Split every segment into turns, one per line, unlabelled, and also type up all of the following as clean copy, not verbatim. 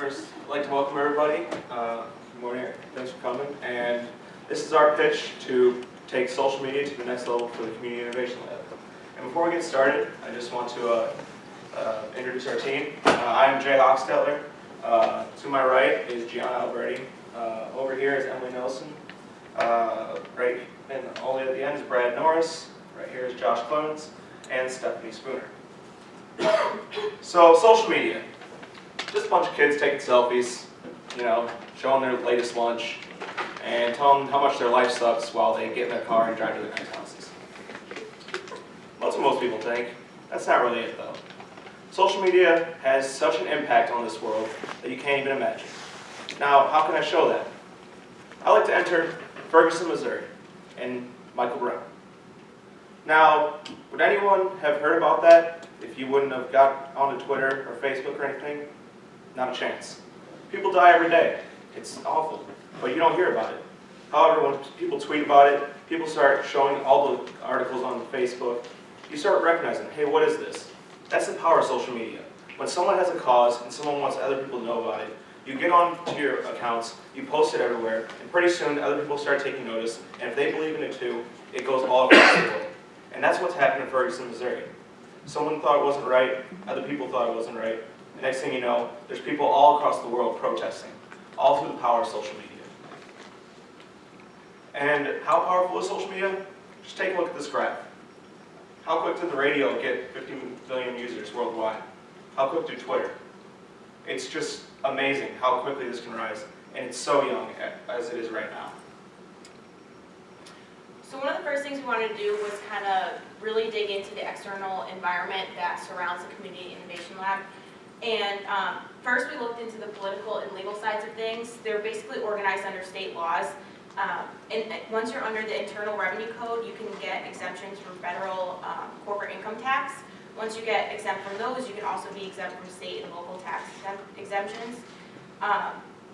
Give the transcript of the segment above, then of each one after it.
First, I'd like to welcome everybody. Good morning, thanks for coming. And this is our pitch to take social media to the next level for the Community Innovation Lab. And before we get started, I just want to introduce our team. I'm Jay Hochstetler. To my right is Gianna Alberti. Over here is Emily Nelson. Right, and all the way at the end is Brad Norris. Right here is Josh Clemens and Stephanie Spooner. So, social media. Just a bunch of kids taking selfies, showing their latest lunch, and telling them how much their life sucks while they get in their car and drive to their nice houses. That's what most people think. That's not really it, though. Social media has such an impact on this world that you can't even imagine. Now, how can I show that? I like to enter Ferguson, Missouri, and Michael Brown. Now, would anyone have heard about that if you wouldn't have got onto Twitter or Facebook or anything? Not a chance. People die every day. It's awful, but you don't hear about it. However, when people tweet about it, people start showing all the articles on Facebook, you start recognizing, hey, what is this? That's the power of social media. When someone has a cause and someone wants other people to know about it, you get onto your accounts, you post it everywhere, and pretty soon other people start taking notice, and if they believe in it too, it goes all across the world. And that's what's happened in Ferguson, Missouri. Someone thought it wasn't right, other people thought it wasn't right. The next thing you know, there's people all across the world protesting, all through the power of social media. And how powerful is social media? Just take a look at this graph. How quick did the radio get 50 million users worldwide? How quick did Twitter? It's just amazing how quickly this can rise, and it's so young as it is right now.
So one of the first things we wanted to do was kind of really dig into the external environment that surrounds the Community Innovation Lab. And first we looked into the political and legal sides of things. They're basically organized under state laws. And once you're under the Internal Revenue Code, you can get exemptions from federal corporate income tax. Once you get exempt from those, you can also be exempt from state and local tax exemptions.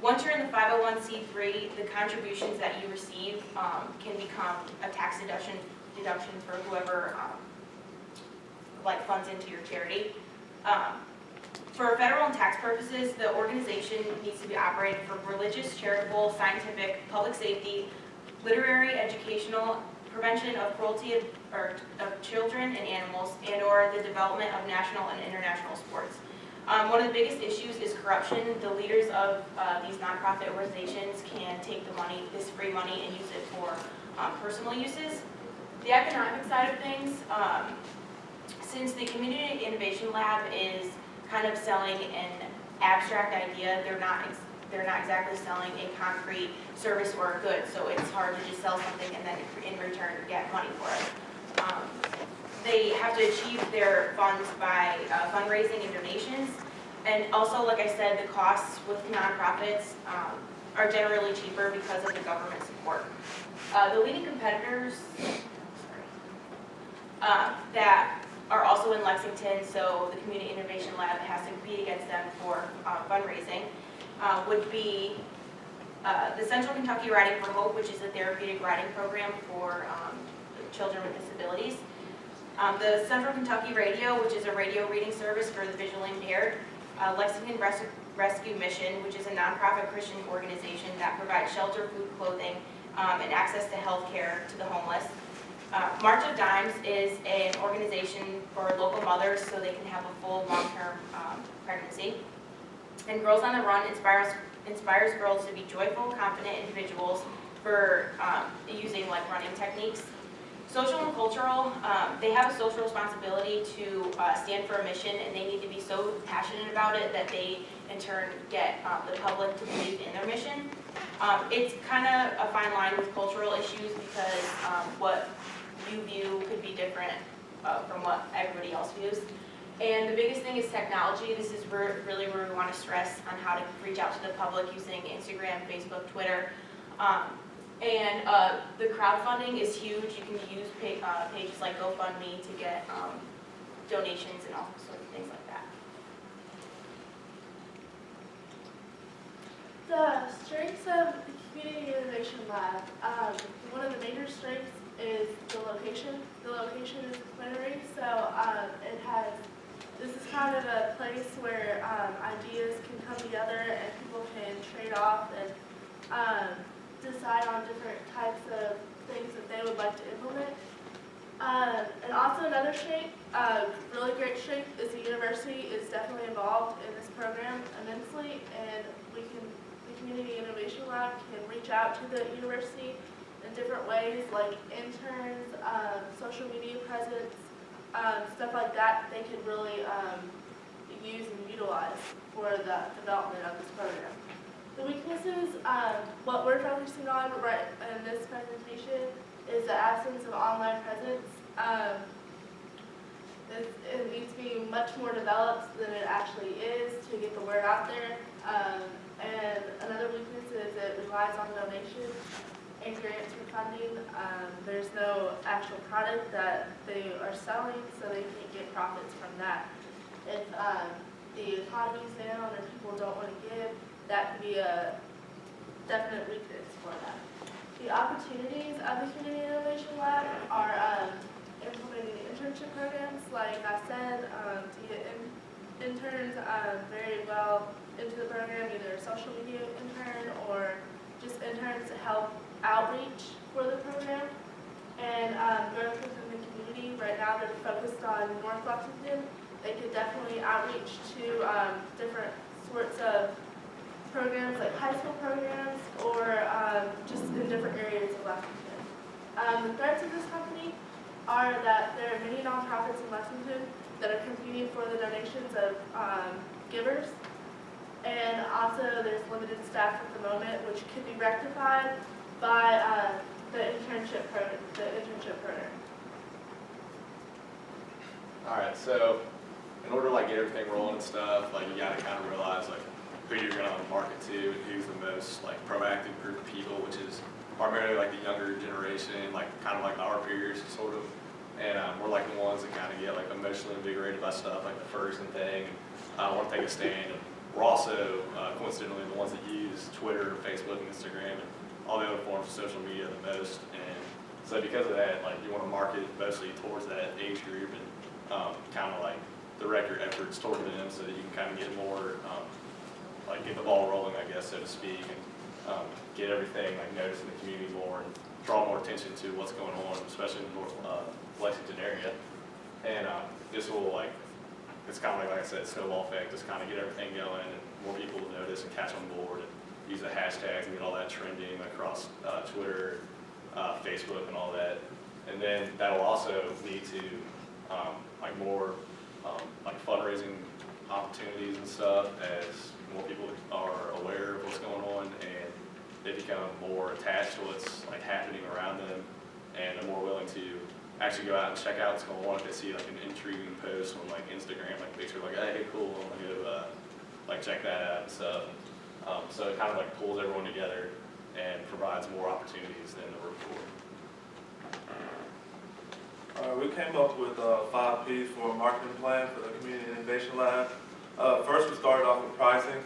Once you're in the 501c3, the contributions that you receive can become a tax deduction for whoever funds into your charity. For federal and tax purposes, the organization needs to be operated for religious, charitable, scientific, public safety, literary, educational, prevention of cruelty of children and animals, and/or the development of national and international sports. One of the biggest issues is corruption. The leaders of these nonprofit organizations can take the money, this free money, and use it for personal uses. The economic side of things, since the Community Innovation Lab is kind of selling an abstract idea, they're not exactly selling a concrete service or a good, so it's hard to just sell something and then in return get money for it. They have to achieve their funds by fundraising and donations, and also, like I said, the costs with nonprofits are generally cheaper because of the government support. The leading competitors that are also in Lexington, so the Community Innovation Lab has to compete against them for fundraising, would be the Central Kentucky Riding for Hope, which is a therapeutic riding program for children with disabilities. The Central Kentucky Radio, which is a radio reading service for the visually impaired. Lexington Rescue Mission, which is a nonprofit Christian organization that provides shelter, food, clothing, and access to health care to the homeless. March of Dimes is an organization for local mothers so they can have a full long-term pregnancy. And Girls on the Run inspires girls to be joyful, confident individuals for using running techniques. Social and cultural, they have a social responsibility to stand for a mission, and they need to be so passionate about it that they in turn get the public to believe in their mission. It's kind of a fine line with cultural issues because what you view could be different from what everybody else views. And the biggest thing is technology. This is really where we want to stress on how to reach out to the public using Instagram, Facebook, Twitter. And the crowdfunding is huge. You can use pages like GoFundMe to get donations and all sorts of things like that.
The strengths of the Community Innovation Lab. One of the major strengths is the location. The location is Quinnery, so this is kind of a place where ideas can come together off and decide on different types of things that they would like to implement. And also another strength, really great strength, is the university is definitely involved in this program immensely, and the Community Innovation Lab can reach out to the university in different ways, like interns, social media presence, stuff like that they could really use and utilize for the development of this program. The weaknesses, what we're focusing on right in this presentation is the absence of online presence. It needs to be much more developed than it actually is to get the word out there. And another weakness is it relies on donations and grants for funding. There's no actual product that they are selling, so they can't get profits from that. If the economy's down or people don't want to give, that could be a definite weakness for that. The opportunities of the Community Innovation Lab are implementing internship programs, like I said, to get interns very well into the program, either a social media intern or just interns to help outreach for the program. And growth within the community. Right now they're focused on North Lexington. They could definitely outreach to different sorts of programs, like high school programs, or just in different areas of Lexington. The threats of this company are that there are many nonprofits in Lexington that are competing for the donations of givers, and also there's limited staff at the moment, which could be rectified by the internship program.
All right, so in order to like get everything rolling and stuff, like you gotta kind of realize like who you're gonna market to and who's the most like proactive group of people, which is primarily like the younger generation, like kind of like our peers, sort of. And we're like the ones that kind of get like emotionally invigorated by stuff like the Ferguson thing. And want to take a stand. And we're also coincidentally the ones that use Twitter, Facebook, and Instagram, and all the other forms of social media the most. And so because of that, like you want to market mostly towards that age group and kind of like direct your efforts toward them so that you can kind of get more, like get the ball rolling, I guess, so to speak, and get everything like noticed in the community more and draw more attention to what's going on, especially in the North Lexington area. And this will like, it's kind of like I said, snowball effect, just kind of get everything going and more people will notice and catch on board and use the hashtags and get all that trending across Twitter, Facebook and all that. And then that'll also lead to like more like fundraising opportunities and stuff as more people are aware of what's going on and they become more attached to what's like happening around them and are more willing to actually go out and check out what's going on if they see like an intriguing post on like Instagram, like a picture like, hey, cool, I'm gonna go like check that out and stuff. So it kind of like pulls everyone together and provides more opportunities than ever before.
We came up with 5 P's for a marketing plan for the Community Innovation Lab. First, we started off with pricing.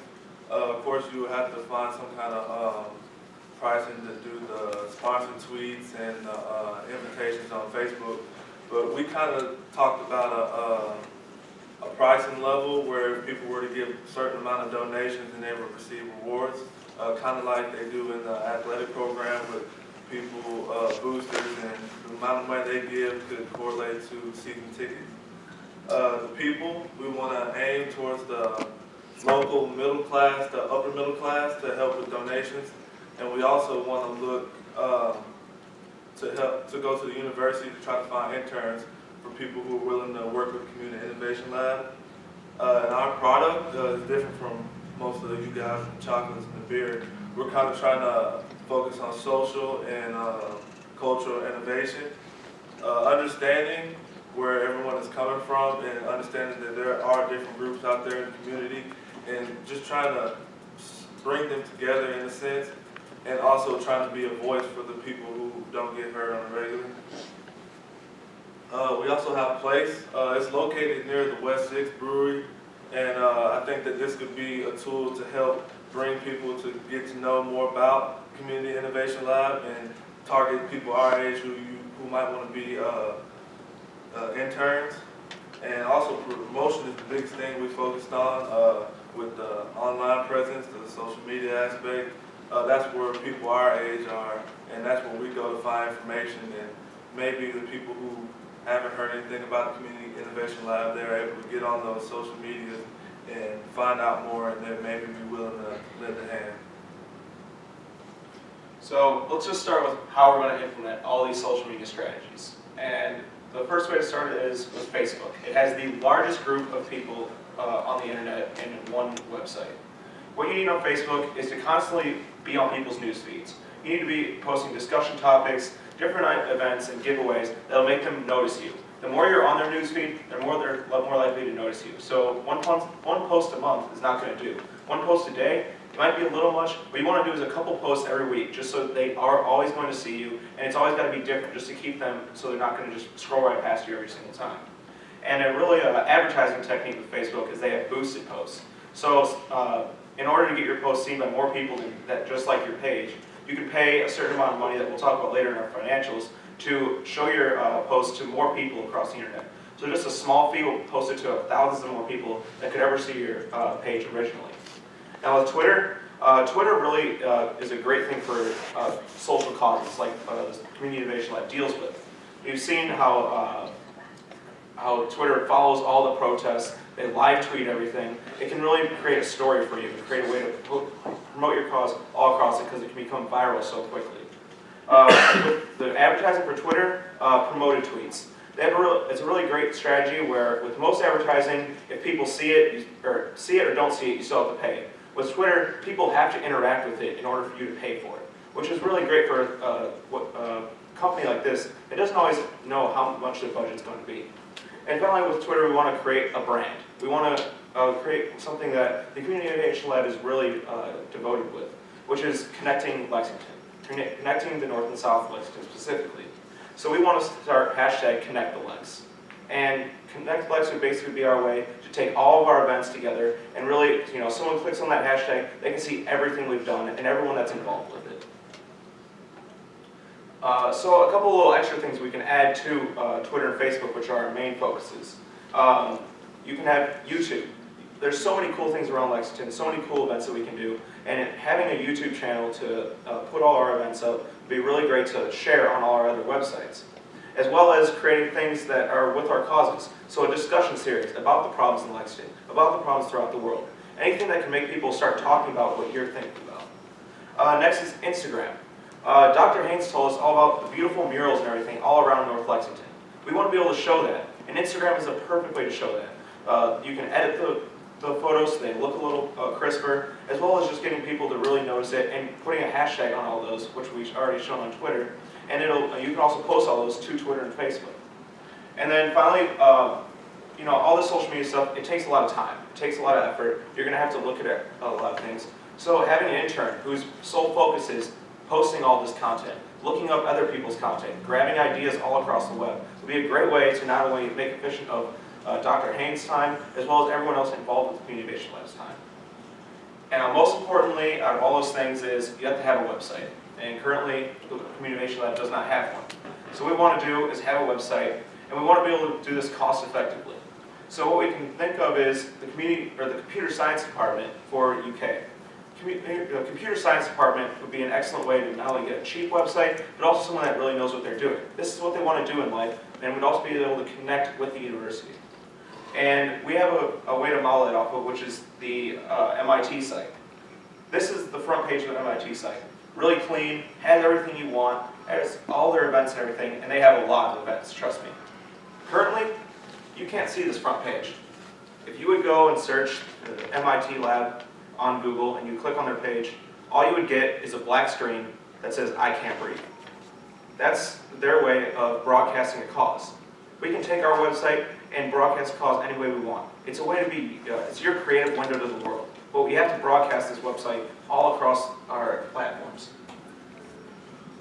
Of course, you would have to find some kind of pricing to do the sponsored tweets and invitations on Facebook. But we kind of talked about a pricing level where if people were to give a certain amount of donations and they would receive rewards, kind of like they do in the athletic program with people boosters, and the amount of money they give could correlate to season tickets. The people, we want to aim towards the local middle class, the upper middle class, to help with donations. And we also want to look to go to the university to try to find interns for people who are willing to work with the Community Innovation Lab. And our product is different from most of you guys, the chocolates and the beer. We're kind of trying to focus on social and cultural innovation, understanding where everyone is coming from and understanding that there are different groups out there in the community, and just trying to bring them together in a sense, and also trying to be a voice for the people who don't get heard on the regular. We also have a place. It's located near the West 6 Brewery, and I think that this could be a tool to help bring people to get to know more about Community Innovation Lab and target people our age who might want to be interns. And also promotion is the biggest thing we focused on with the online online presence, the social media aspect. That's where people our age are, and that's where we go to find information. And maybe the people who haven't heard anything about the Community Innovation Lab, they're able to get on those social medias and find out more, and then maybe be willing to lend a hand.
So let's just start with how we're going to implement all these social media strategies. And the first way to start is with Facebook. It has the largest group of people on the internet in one website. What you need on Facebook is to constantly be on people's news feeds. You need to be posting discussion topics, different events, and giveaways that'll make them notice you. The more you're on their news feed, they're more likely to notice you. So one post a month is not going to do. One post a day, it might be a little much. What you want to do is a couple posts every week, just so they are always going to see you, and it's always got to be different, just to keep them so they're not going to just scroll right past you every single time. And a really advertising technique with Facebook is they have boosted posts. So in order to get your post seen by more people that just like your page, you can pay a certain amount of money that we'll talk about later in our financials to show your post to more people across the internet. So just a small fee will post it to thousands of more people that could ever see your page originally. Now with Twitter, Twitter really is a great thing for social causes like the Community Innovation Lab deals with. We've seen how Twitter follows all the protests, they live tweet everything. It can really create a story for you and create a way to promote your cause all across it because it can become viral so quickly. With the advertising for Twitter, promoted tweets. It's a really great strategy where with most advertising, if people see it or don't see it, you still have to pay. With Twitter, people have to interact with it in order for you to pay for it, which is really great for a company like this. It doesn't always know how much their budget's going to be. And finally, with Twitter, we want to create a brand. We want to create something that the Community Innovation Lab is really devoted with, which is connecting Lexington, connecting the North and South of Lexington specifically. So we want to start hashtag ConnectTheLex. And ConnectTheLex would basically be our way to take all of our events together and really, someone clicks on that hashtag, they can see everything we've done and everyone that's involved with it. So a couple little extra things we can add to Twitter and Facebook, which are our main focuses. You can have YouTube. There's so many cool things around Lexington, so many cool events that we can do, and having a YouTube channel to put all our events up would be really great to share on all our other websites, as well as creating things that are with our causes. So a discussion series about the problems in Lexington, about the problems throughout the world, anything that can make people start talking about what you're thinking about. Next is Instagram. Dr. Haynes told us all about the beautiful murals and everything all around North Lexington. We want to be able to show that, and Instagram is a perfect way to show that. You can edit the photos so they look a little crisper, as well as just getting people to really notice it and putting a hashtag on all those, which we've already shown on Twitter. And you can also post all those to Twitter and Facebook. And then finally, all this social media stuff, it takes a lot of time. It takes a lot of effort. You're going to have to look at a lot of things. So having an intern whose sole focus is posting all this content, looking up other people's content, grabbing ideas all across the web would be a great way to not only make efficient of Dr. Haynes' time, as well as everyone else involved with the Community Innovation Lab's time. And most importantly, out of all those things is you have to have a website. And currently, the Community Innovation Lab does not have one. So what we want to do is have a website, and we want to be able to do this cost effectively. So what we can think of is the Computer Science Department for UK. The Computer Science Department would be an excellent way to not only get a cheap website, but also someone that really knows what they're doing. This is what they want to do in life, and would also be able to connect with the university. And we have a way to model it off of, which is the MIT site. This is the front page of the MIT site. Really clean, has everything you want, has all their events and everything, and they have a lot of events, trust me. Currently, you can't see this front page. If you would go and search the MIT lab on Google and you click on their page, all you would get is a black screen that says, "I can't breathe." That's their way of broadcasting a cause. We can take our website and broadcast a cause any way we want. It's a way to be, it's your creative window to the world. But we have to broadcast this website all across our platforms.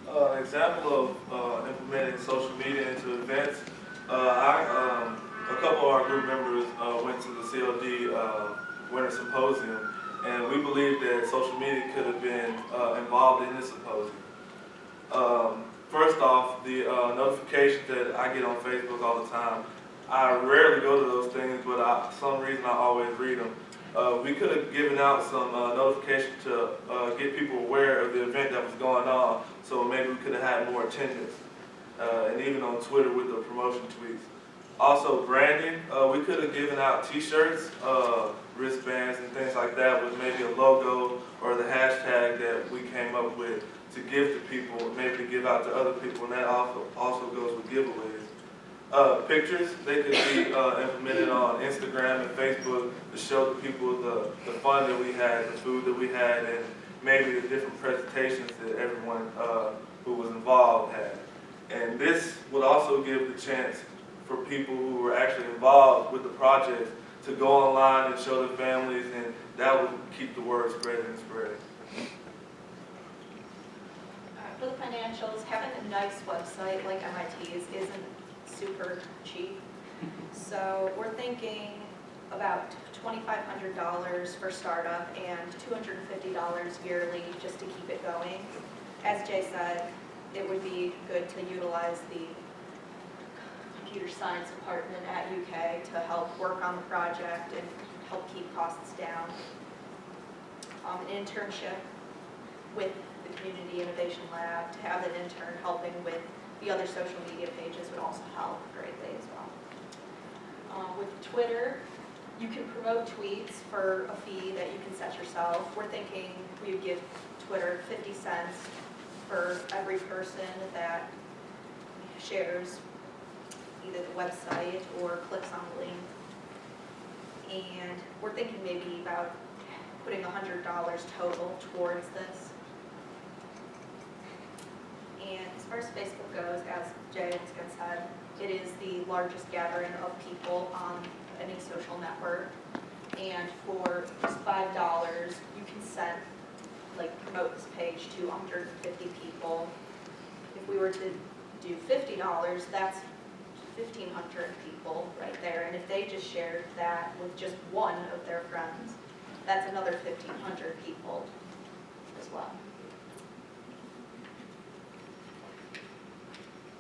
An example of implementing social media into events, a couple of our group members went to the CLD Winter Symposium, and we believe that social media could have been involved in this symposium. First off, the notifications that I get on Facebook all the time, I rarely go to those things, but for some reason I always read them. We could have given out some notification to get people aware of the event that was going on, so maybe we could have had more attendance, and even on Twitter with the promotion tweets. Also, branding, we could have given out t-shirts, wristbands, and things like that with maybe a logo or the hashtag that we came up with to give to people, maybe to give out to other people, and that also goes with giveaways. Pictures, they could be implemented on Instagram and Facebook to show the people the fun that we had, the food that we had, and maybe the different presentations that everyone who was involved had. And this would also give the chance for people who were actually involved with the project to go online and show their families, and that would keep the word spreading and spreading.
For the financials, having a nice website like MIT's isn't super cheap. So we're thinking about $2,500 for startup and $250 yearly just to keep it going. As Jay said, it would be good to utilize the computer science department at UK to help work on the project and help keep costs down. An internship with the Community Innovation Lab, to have an intern helping with the other social media pages would also help greatly as well. With Twitter, you can promote tweets for a fee that you can set yourself. We're thinking we would give Twitter 50 cents for every person that shares either the website or clicks on the link. And we're thinking maybe about putting $100 total towards this. And as far as Facebook goes, as Jay and Skip said, it is the largest gathering of people on any social network. And for just $5, you can send, promote this page to 150 people. If we were to do $50, that's 1,500 people right there. And if they just shared that with just one of their friends, that's another 1,500 people as well.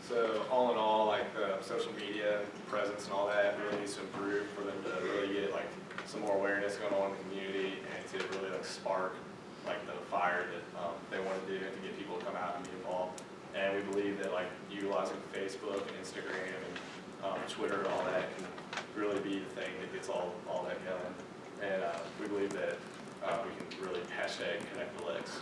So all in all, like the social media presence and all that really needs to improve for them to really get like some more awareness going on in the community and to really like spark like the fire that they want to do and to get people to come out and be involved. And we believe that like utilizing Facebook and Instagram and Twitter and all that can really be the thing that gets all that going. And we believe that we can really hashtag connect the legs.